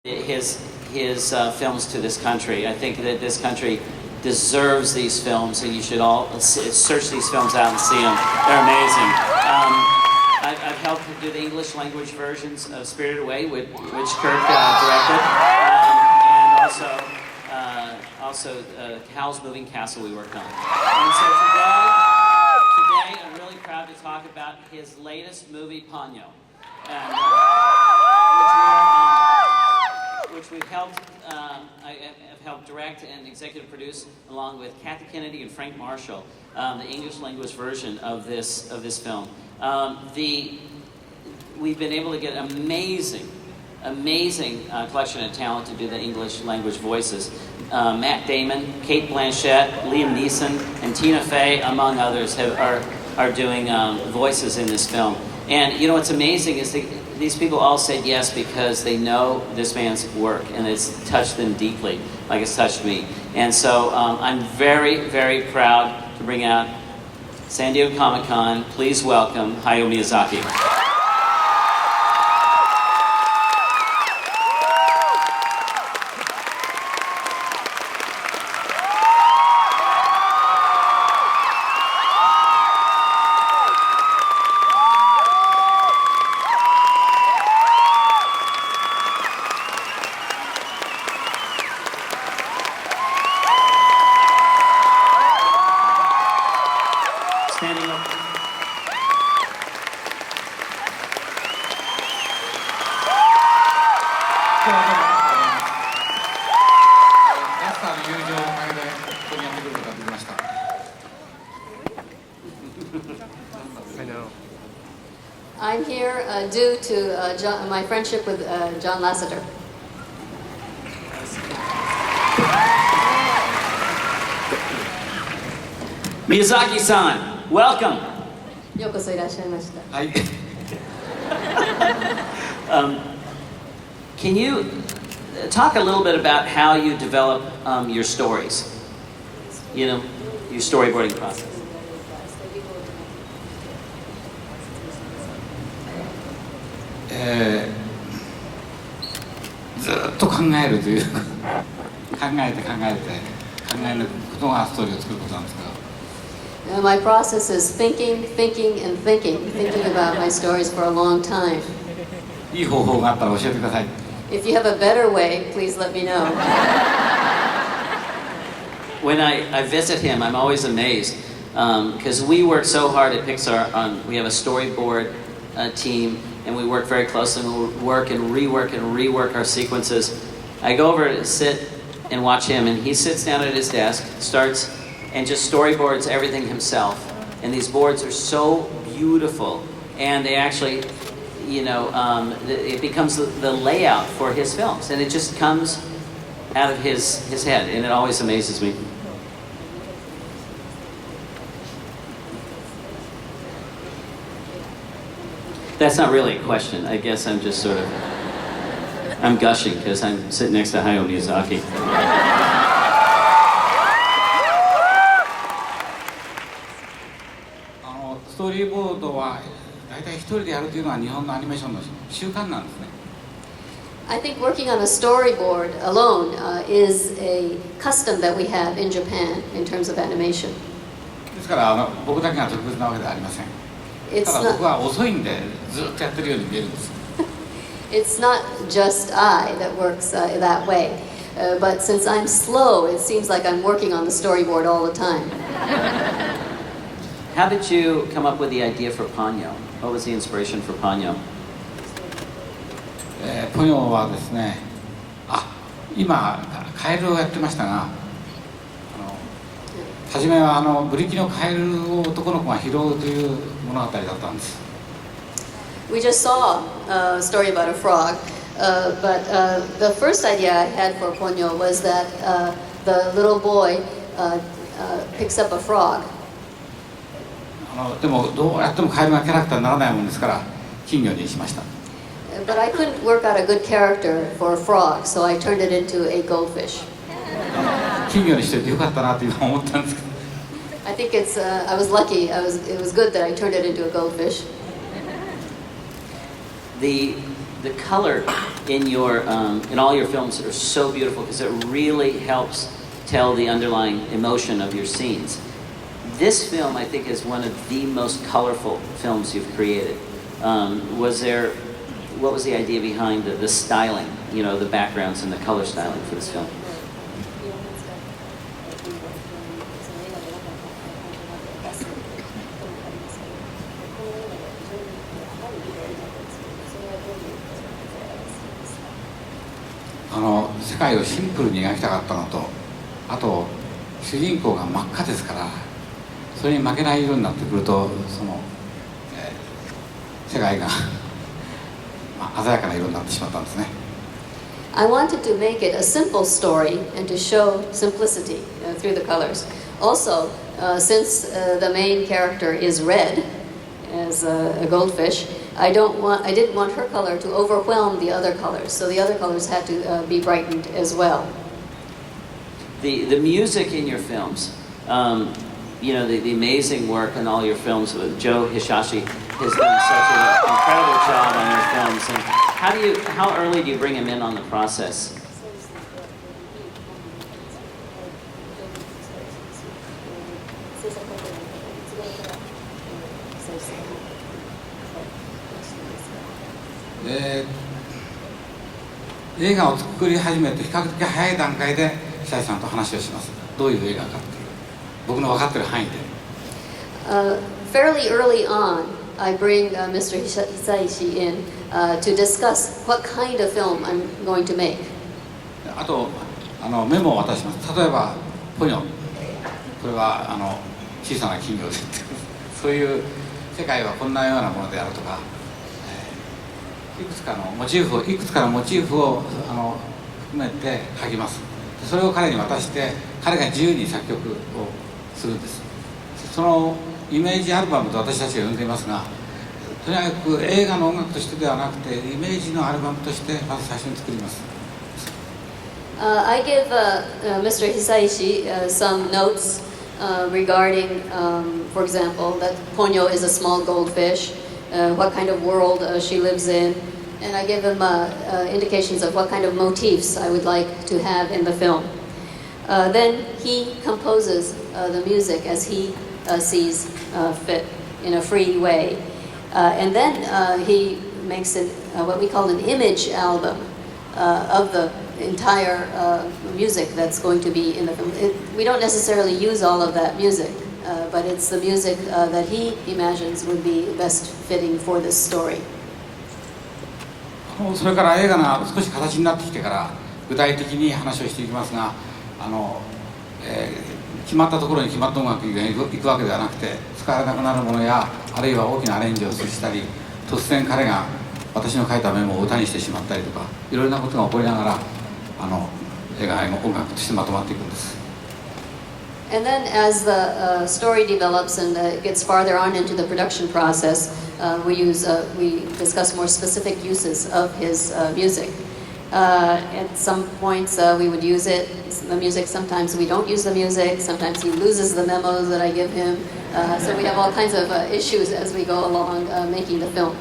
his films to this country. I think that this country deserves these films, and you should all search these films out and see them. They're amazing. I've helped do the English language versions of Spirited Away, which Kirk directed, and also Howl's Moving Castle we worked on. And so today I'm really proud to talk about his latest movie, Ponyo, and, which we've helped, I have helped direct and executive produce, along with Kathy Kennedy and Frank Marshall, the English language version of this film. We've been able to get amazing collection of talent to do the English language voices. Matt Damon, Kate Blanchett, Liam Neeson, and Tina Fey, among others, are doing voices in this film. And you know what's amazing is these people all said yes because they know this man's work and it's touched them deeply, like it's touched me. And so I'm very, very proud to bring out San Diego Comic-Con. Please welcome Hayao Miyazaki. Standing up. I know. I'm here due to my friendship with John Lasseter. Miyazaki-san, welcome. ようこそいらっしゃいました。はい。Can you talk a little bit about how you develop your stories? You know, your storyboarding process. ずっと考えるという考えることがストーリーを作ることなんですけど。My process is thinking about my stories for a long time. いい方法があったら教えてください。If you have a better way, please let me know. When I visit him, I'm always amazed because we work so hard at Pixar. We have a storyboard team, and we work very closely. And we'll work and rework our sequences. I go over to sit and watch him, and he sits down at his desk, starts, and just storyboards everything himself. And these boards are so beautiful, and they actually, you know, it becomes the layout for his films, and it just comes out of his head, and it always amazes me. That's not really a question. I guess I'm just sort of, I'm gushing because I'm sitting next to Hayao Miyazaki. ストーリーボードは大体一人でやるというのは日本のアニメーションの習慣なんですね。I think working on a storyboard alone is a custom that we have in Japan in terms of animation. ですから僕だけが特別なわけではありません。ただ僕は遅いんでずっとやってるように見えるんです。It's not just I that works that way, but since I'm slow, it seems like I'm working on the storyboard all the time. How did you come up with the idea for Ponyo? What was the inspiration for Ponyo? ポニョはですね、今カエルをやってましたが、初めはブリキのカエルを男の子が拾うという物語だったんです。We just saw a story about a frog, but the first idea I had for Ponyo was that the little boy picks up a frog. でもどうやってもカエルがキャラクターにならないもんですから金魚にしました。But I couldn't work out a good character for a frog, so I turned it into a goldfish. 金魚にしててよかったなと今思ったんですけど。I think I was lucky. It was good that I turned it into a goldfish. the color in all your films are so beautiful because it really helps tell the underlying emotion of your scenes. This film, I think, is one of the most colorful films you've created. What was the idea behind the styling, the backgrounds and the color styling for this film? 世界をシンプルに描きたかったのと、あと主人公が真っ赤ですから、それに負けない色になってくると、世界が鮮やかな色になってしまったんですね。 I wanted to make it a simple story and to show simplicity through the colors. Also, since the main character is red as a goldfish, I didn't want her color to overwhelm the other colors, so the other colors had to be brightened as well. The music in your films, the amazing work in all your films with Joe Hisaishi has done such an incredible job on your films. And how early do you bring him in on the process? 네, 映画を作り始めて比較的早い段階で久石さんと話をします。どういう映画かっていう僕の分かってる範囲で。Fairly early on, I bring Mr. Hisaishi in to discuss what kind of film I'm going to make. あとメモを渡します。例えばポニョ、これは小さな金魚でそういう世界はこんなようなものであるとか。いくつかのモチーフを含めて書きます。それを彼に渡して彼が自由に作曲をするんです。そのイメージアルバムと私たちが呼んでいますが、とにかく映画の音楽としてではなくてイメージのアルバムとしてまず最初に作ります。I give Mr. Hisaishi some notes regarding, for example, that Ponyo is a small goldfish, what kind of world she lives in, and I give him indications of what kind of motifs I would like to have in the film. Then he composes the music as he sees fit in a free way. And then he makes what we call an image album of the entire music that's going to be in the film. We don't necessarily use all of that music, but it's the music that he imagines would be best fitting for this story. それから映画が少し形になってきてから具体的に話をしていきますが、決まったところに決まった音楽が行くわけではなくて、使われなくなるものやあるいは大きなアレンジをしたり、突然彼が私の書いたメモを歌にしてしまったりとか、いろいろなことが起こりながら映画の音楽としてまとまっていくんです。And then as the story develops and gets farther on into the production process, we discuss more specific uses of his music. At some points we would use the music, sometimes we don't use the music, sometimes he loses the memos that I give him. So we have all kinds of issues as we go along making the film.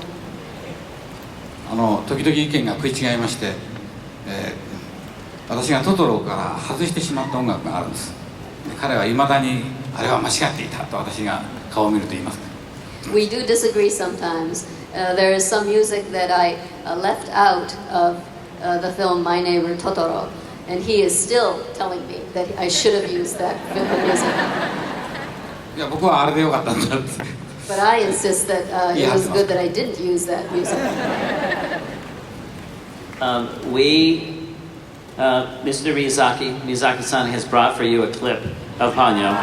時々意見が食い違いまして、私がトトロから外してしまった音楽があるんです。彼はいまだにあれは間違っていたと私が顔を見ると言います。We do disagree sometimes. There is some music that I left out of the film My Neighbor Totoro, and he is still telling me that I should have used that music. いや僕はあれでよかったんだって。But I insist that it was good that I didn't use that music. Mr. Miyazaki-san has brought for you a clip of Ponyo.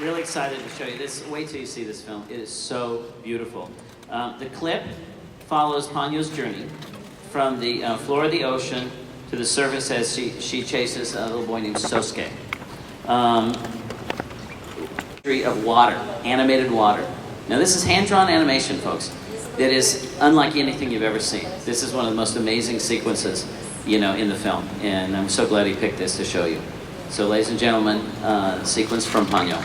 Really excited to show you this. Wait till you see this film. It is so beautiful. The clip follows Ponyo's journey from the floor of the ocean to the surface as she chases a little boy named Sosuke. Of water, animated water. Now this is hand-drawn animation, folks. That is unlike anything you've ever seen. This is one of the most amazing sequences, in the film, and I'm so glad he picked this to show you. So, ladies and gentlemen, sequence from Ponyo.